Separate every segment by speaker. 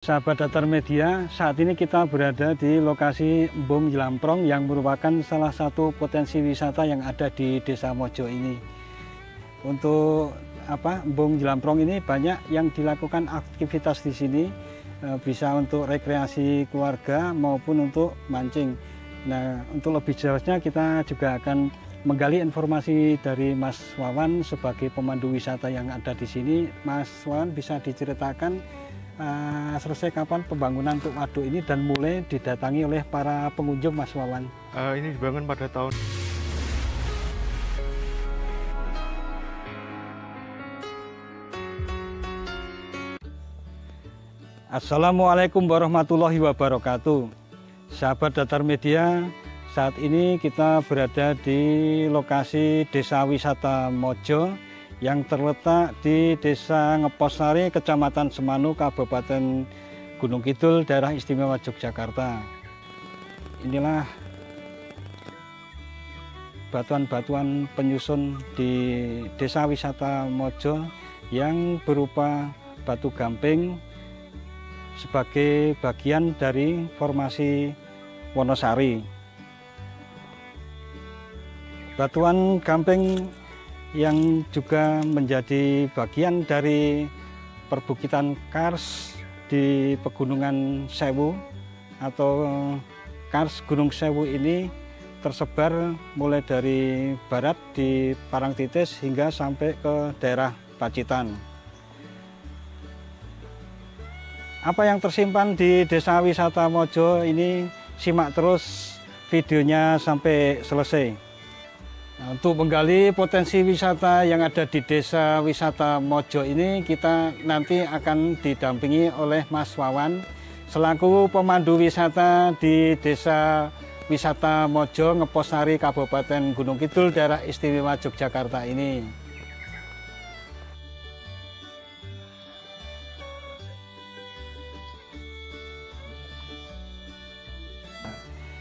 Speaker 1: Sahabat Datar Media, saat ini kita berada di lokasi Embung Jlamprong yang merupakan salah satu potensi wisata yang ada di Desa Mojo ini. Untuk Embung Jlamprong ini banyak yang dilakukan aktivitas di sini, bisa untuk rekreasi keluarga maupun untuk mancing. Nah, untuk lebih jelasnya kita juga akan menggali informasi dari Mas Wawan sebagai pemandu wisata yang ada di sini. Mas Wawan, bisa diceritakan selesai kapan pembangunan untuk waduk ini dan mulai didatangi oleh para pengunjung, Mas Wawan?
Speaker 2: Ini dibangun pada tahun
Speaker 1: Assalamualaikum warahmatullahi wabarakatuh. Sahabat Datar Media, saat ini kita berada di lokasi Desa Wisata Mojo yang terletak di Desa Ngeposari, Kecamatan Semanu, Kabupaten Gunung Kidul, Daerah Istimewa Yogyakarta. Inilah batuan-batuan penyusun di Desa Wisata Mojo yang berupa batu gamping sebagai bagian dari formasi Wonosari. Batuan gamping yang juga menjadi bagian dari perbukitan kars di Pegunungan Sewu atau kars Gunung Sewu ini tersebar mulai dari barat di Parangtritis hingga sampai ke daerah Pacitan. Apa yang tersimpan di Desa Wisata Mojo ini, simak terus videonya sampai selesai. Nah, untuk menggali potensi wisata yang ada di Desa Wisata Mojo ini, kita nanti akan didampingi oleh Mas Wawan selaku pemandu wisata di Desa Wisata Mojo, Ngeposari, Kabupaten Gunung Kidul, Daerah Istimewa Yogyakarta ini.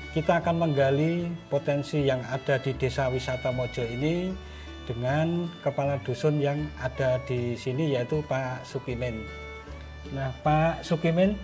Speaker 1: Kita akan menggali potensi yang ada di Desa Wisata Mojo ini dengan kepala dusun yang ada di sini, yaitu Pak Sukimin. Nah, Pak Sukimin,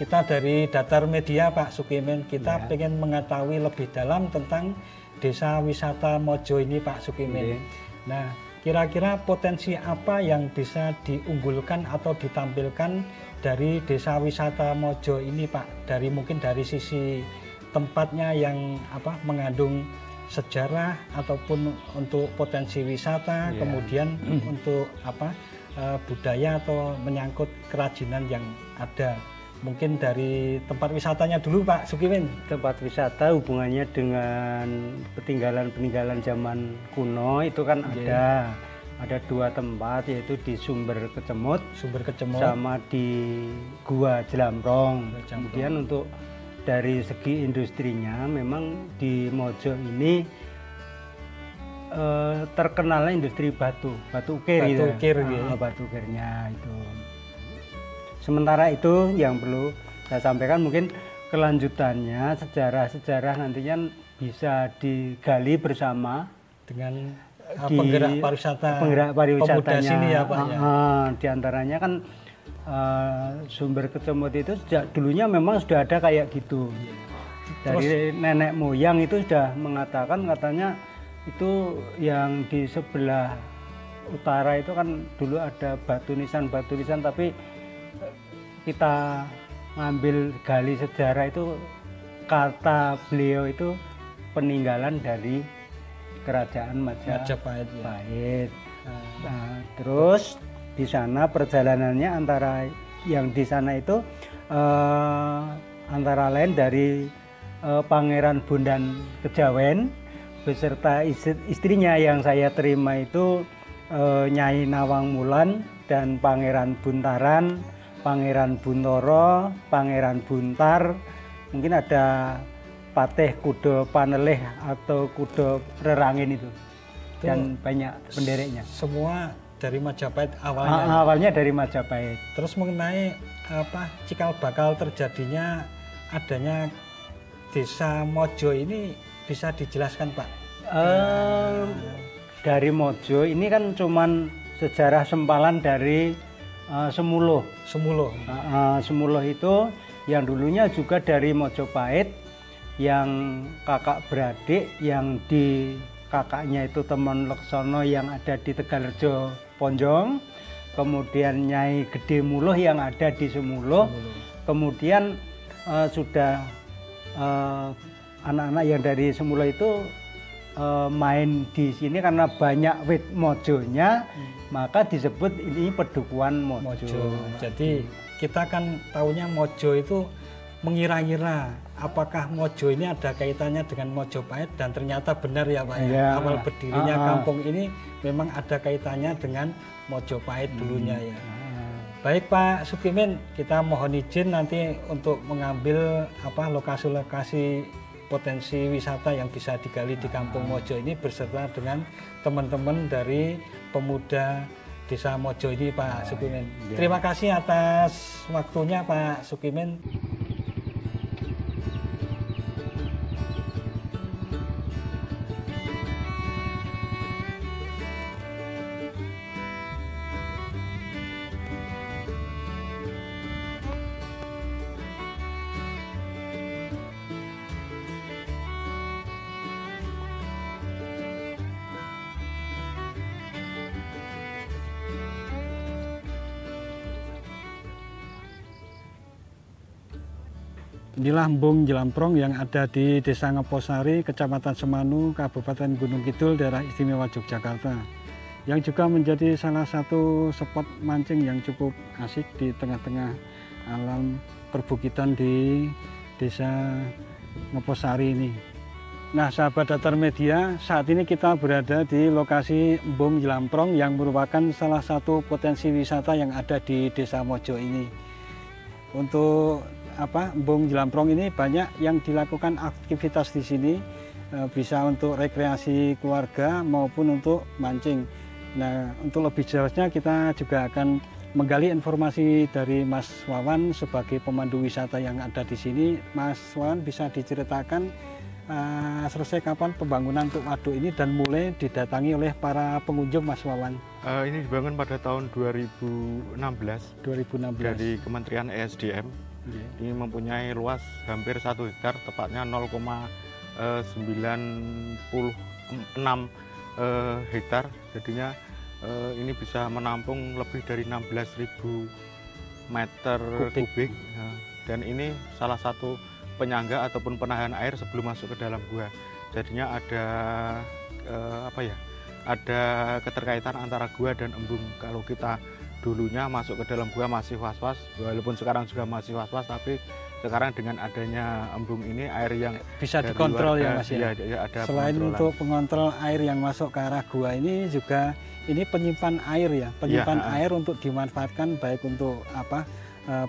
Speaker 1: kita dari Datar Media, Pak Sukimin, kita pengen mengetahui lebih dalam tentang Desa Wisata Mojo ini, Pak Sukimin. Nah, kira-kira potensi apa yang bisa diunggulkan atau ditampilkan dari Desa Wisata Mojo ini, Pak? Mungkin dari sisi tempatnya yang mengandung sejarah ataupun untuk potensi wisata, kemudian untuk budaya atau menyangkut kerajinan yang ada. Mungkin dari tempat wisatanya dulu, Pak Sukimin.
Speaker 3: Tempat wisata hubungannya dengan peninggalan-peninggalan zaman kuno itu kan ada dua tempat, yaitu di Sumber Kecemut sama di Gua Jlamprong. Kemudian untuk dari segi industrinya, memang di Mojo ini terkenalnya industri batu ukir. Batu ukirnya itu. Sementara itu yang perlu saya sampaikan, mungkin kelanjutannya sejarah nantinya bisa digali bersama
Speaker 1: dengan penggerak pariwisatanya
Speaker 3: sini ya, Pak. Di antaranya kan Sumber Kecemut itu sejak dulunya memang sudah ada kayak gitu. Dari nenek moyang itu sudah mengatakan, katanya itu yang di sebelah utara itu kan dulu ada batu nisan, tapi kita ngambil gali sejarah itu, kata beliau itu peninggalan dari Kerajaan Majapahit. Nah, terus di sana perjalanannya antara yang di sana itu antara lain dari Pangeran Bondan Kejawen beserta istrinya yang saya terima itu Nyai Nawang Mulan dan Pangeran Buntaran, Pangeran Buntoro, Pangeran Buntar, mungkin ada Patih Kudo Paneleh atau Kudo Rerangin itu, dan banyak pendereknya.
Speaker 1: Semua dari Majapahit awalnya.
Speaker 3: Awalnya dari Majapahit.
Speaker 1: Terus mengenai cikal bakal terjadinya adanya Desa Mojo ini, bisa dijelaskan, Pak?
Speaker 3: Dari Mojo ini kan cuman sejarah sempalan dari Semuluh.
Speaker 1: Semuluh.
Speaker 3: Semuluh itu yang dulunya juga dari Mojopahit, yang kakak beradik, yang di kakaknya itu Temon Leksono yang ada di Tegalrejo Ponjong, kemudian Nyai Gede Muluh yang ada di Semuluh, kemudian sudah anak-anak yang dari Semuluh itu main di sini karena banyak wit mojonya, maka disebut ini Pedukuhan Mojo.
Speaker 1: Jadi kita kan taunya Mojo itu mengira-ngira apakah Mojo ini ada kaitannya dengan Mojopahit, dan ternyata benar ya Pak ya. Awal berdirinya kampung ini memang ada kaitannya dengan Mojopahit dulunya ya. Baik Pak Sukimin, kita mohon izin nanti untuk mengambil lokasi-lokasi potensi wisata yang bisa digali di Kampung Mojo ini beserta dengan teman-teman dari pemuda Desa Mojo ini Pak Sukimin. Terima kasih atas waktunya Pak Sukimin. Inilah Embung Jelamprong yang ada di Desa Ngeposari, Kecamatan Semanu, Kabupaten Gunung Kidul, Daerah Istimewa Yogyakarta, yang juga menjadi salah satu spot mancing yang cukup asik di tengah-tengah alam perbukitan di Desa Ngeposari ini. Nah, sahabat Datar Media, saat ini kita berada di lokasi Embung Jelamprong yang merupakan salah satu potensi wisata yang ada di Desa Mojo ini. Untuk Embung Jelamprong ini banyak yang dilakukan aktivitas di sini, bisa untuk rekreasi keluarga maupun untuk mancing. Nah, untuk lebih jelasnya kita juga akan menggali informasi dari Mas Wawan sebagai pemandu wisata yang ada di sini. Mas Wawan, bisa diceritakan selesai kapan pembangunan untuk waduk ini dan mulai didatangi oleh para pengunjung, Mas Wawan?
Speaker 2: Ini dibangun pada tahun 2016 dari Kementerian ESDM. Ini mempunyai luas hampir 1 hektar, tepatnya 0,96 hektar. Jadinya ini bisa menampung lebih dari 16.000 meter kubik. Dan ini salah satu penyangga ataupun penahan air sebelum masuk ke dalam gua. Jadinya ada ada keterkaitan antara gua dan embung. Kalau kita dulunya masuk ke dalam gua masih was-was, walaupun sekarang juga masih was-was, tapi sekarang dengan adanya embung ini air yang
Speaker 1: bisa dikontrol ya Mas ya.
Speaker 2: Ada
Speaker 1: selain untuk pengontrol air yang masuk ke arah gua ini juga ini penyimpan air ya, penyimpan air untuk dimanfaatkan baik untuk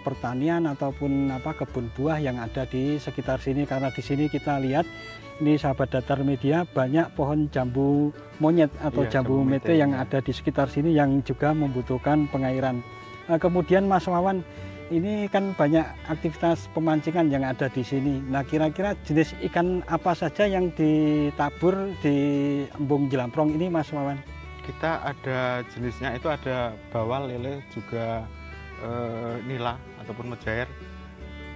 Speaker 1: pertanian ataupun kebun buah yang ada di sekitar sini. Karena di sini kita lihat ini sahabat Datar Media banyak pohon jambu monyet atau jambu mete yang ada di sekitar sini yang juga membutuhkan pengairan. Kemudian Mas Wawan, ini kan banyak aktivitas pemancingan yang ada di sini. Nah, kira-kira jenis ikan apa saja yang ditabur di Embung Jelamprong ini, Mas Wawan?
Speaker 2: Kita ada jenisnya, itu ada bawal, lele, juga nila ataupun mujair.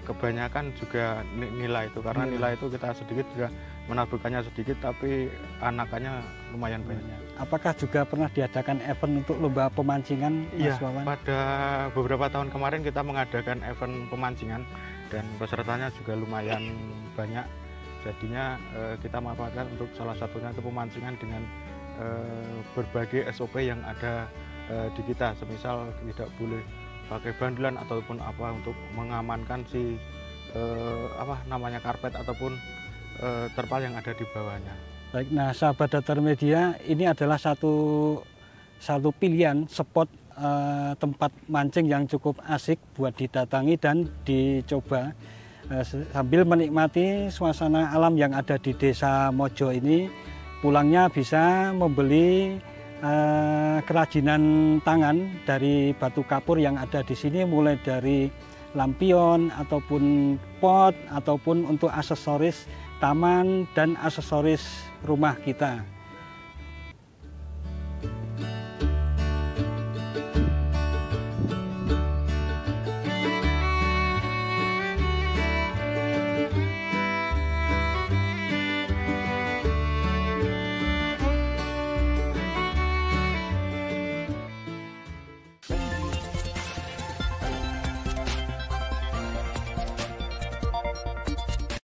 Speaker 2: Kebanyakan juga nila itu, karena nila itu kita sedikit juga menaburkannya sedikit, tapi anakannya lumayan banyak.
Speaker 1: Apakah juga pernah diadakan event untuk lomba pemancingan, Mas Wawan?
Speaker 2: Pada beberapa tahun kemarin kita mengadakan event pemancingan dan pesertanya juga lumayan banyak. Jadinya kita manfaatkan untuk salah satunya itu pemancingan dengan berbagai SOP yang ada di kita, semisal tidak boleh pakai bandelan ataupun untuk mengamankan si karpet ataupun terpal yang ada di bawahnya.
Speaker 1: Baik, nah sahabat Datar Media, ini adalah satu pilihan spot tempat mancing yang cukup asik buat didatangi dan dicoba sambil menikmati suasana alam yang ada di Desa Mojo ini. Pulangnya bisa membeli kerajinan tangan dari batu kapur yang ada di sini, mulai dari lampion ataupun pot ataupun untuk aksesoris taman dan aksesoris rumah kita.